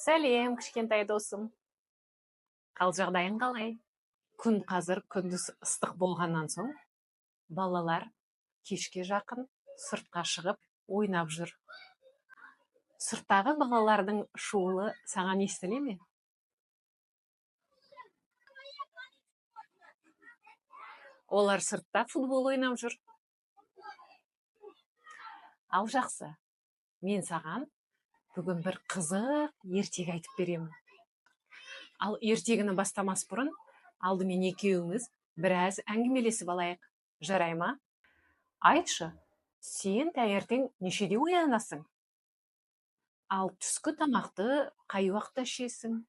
Сәлем, кішкентай досым. Қал жағдайың қалай? Күн қазір күндіз ыстық болғаннан соң, балалар кешке жақын сыртқа шығып ойнап жүр. Сырттағы балалардың шуылы саған естіле ме? Олар сыртта футбол ойнап жүр. Ал жақсы, мен саған бүгін бір қызық ертегі айтып беремін. Ал ертегіні бастамас бұрын, алдымен екеуіміз біраз әңгімелесіп алайық. Жарай ма? Айтшы, сен таңертең нешеде оянасың? Ал түскі тамақты қай уақытта ішесің?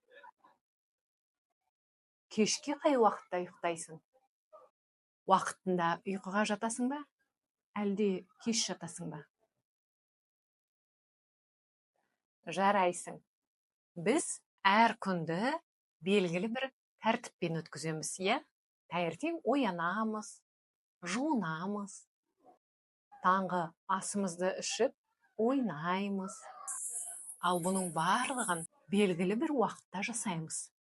Кешке қай уақытта ұйықтайсың? Уақытында ұйқыға жатасың ба? Әлде кеш жатасың ба? Жарайсың. Біз әр күнді белгілі бір тәртіппен өткіземіз, иә? Таңертең оянамыз, жуынамыз, таңғы асымызды ішіп ойнаймыз. Ал бұның барлығын белгілі бір уақытта жасаймыз.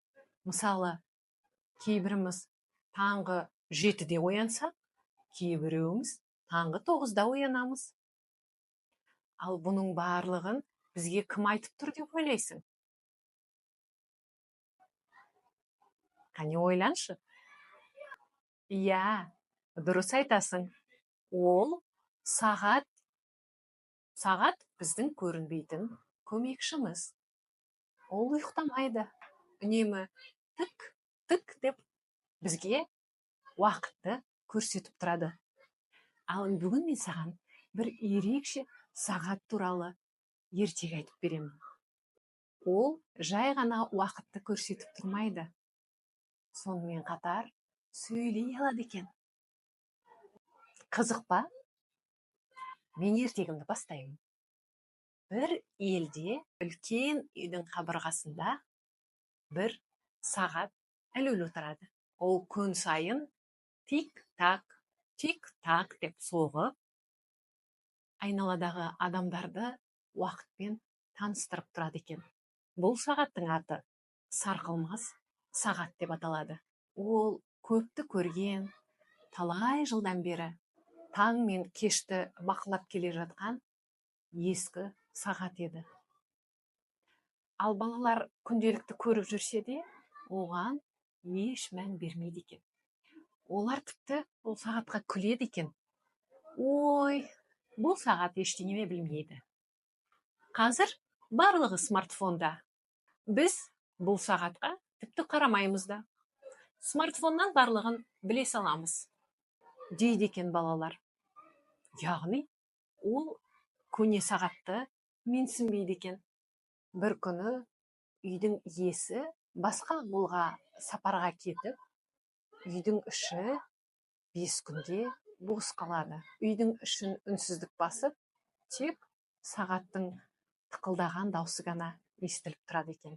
Мысалы, кейбіріміз таңғы 7-де оянса, кейбіреуіміз таңғы 9-да оянамыз. Ал бұның барлығын бізге кім айтып тұр деп ойлайсың? Қане ойланшы. Иә, дұрыс айтасың. Ол сағат. Сағат біздің көрінбейтін көмекшіміз. Ол ұйықтамайды. Үнемі тік деп бізге уақытты көрсетіп тұрады. Ал бүгін мен саған бір ерекше сағат туралы ертегі айтып беремін. Ол жай ғана уақытты көрсетіп тұрмайды. Сонымен қатар сөйлей алады екен. Қызық па? Мен ертегімді бастаймын. Бір елде үлкен үйдің қабырғасында бір сағат ілулі тұрады. Ол күн сайын тик-так деп соғып, айналадағы адамдарды уақытпен таныстырып тұрады екен. Бұл сағаттың аты сарқылмас сағат деп аталады. Ол көпті көрген, талай жылдан бері таң мен кешті бақылап келе жатқан ескі сағат еді. Ал балалар күнделікті көріп жүрсе де, оған еш мән бермейді екен. Олар тіпті бұл сағатқа күледі екен. Ой, бұл сағат ештеңе білмейді. Қазір барлығы смартфонда. Біз бұл сағатқа тіпті қарамаймыз да. Смартфоннан барлығын біле саламыз, дейді екен балалар. Яғни, ол көне сағатты менсінбейді екен. Бір күні үйдің иесі басқа ауылға сапарға кетіп, үйдің іші 5 күнде бос қалады. Үйдің ішін үнсіздік басып, тек сағаттың тықылдаған даусы ғана естіліп тұрады екен.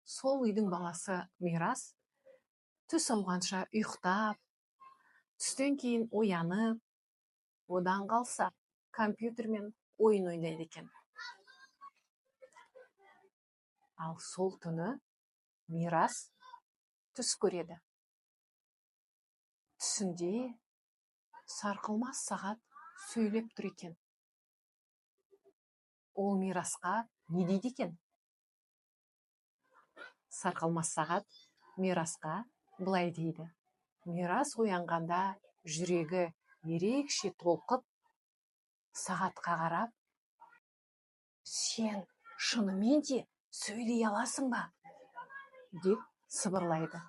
Сол үйдің баласы Мирас түс ауғанша ұйықтап, түстен кейін оянып, одан қалса компьютермен ойын ойнайды екен. Ал сол түні Мирас түс көреді. Түсінде сарқылмас сағат сөйлеп тұр екен. Ол Мирасқа не дейді екен? Сарқылмас сағат Мирасқа былай дейді. Мирас оянғанда жүрегі ерекше толқып, сағатқа қарап, сен шынымен де сөйлей аласың ба? Деп сыбырлайды.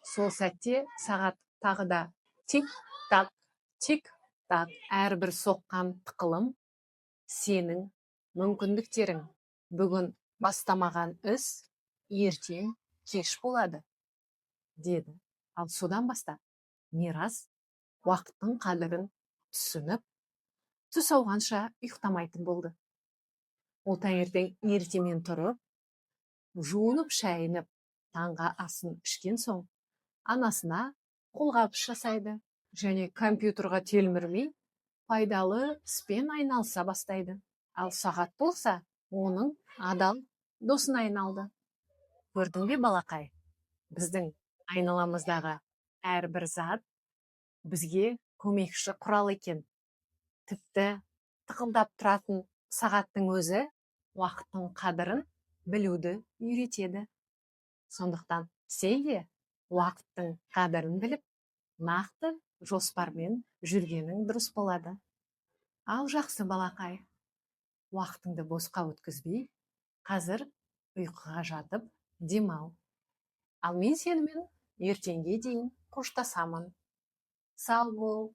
Сол сәтте сағат тағы да тик-так, әрбір соққан тықылым сенің мүмкіндіктерің. Бүгін бастамаған іс ертең кеш болады, деді. Ал содан бастап Мирас уақыттың қадірін түсініп, түс ауғанша ұйықтамайтын болды. Ол таңертең ертемен тұрып, жуынып шайынып, таңғы асын ішкен соң, анасына қолғабыс жасайды және компьютерға телмірмей, пайдалы іспен айналыса бастайды. Ал сағат болса, оның адал досына айналды. Көрдің бе балақай, біздің айналамыздағы әрбір зат бізге көмекші құрал екен. Тіпті тықылдап тұратын сағаттың өзі уақыттың қадірін білуді үйретеді. Сондықтан сен де уақыттың қадірін біліп, нақты жоспармен жүргенің дұрыс болады. Ал жақсы балақай, уақытыңды босқа өткізбей, қазір ұйқыға жатып демал. Ал мен сенімен ертеңге дейін қоштасамын. Сау бол.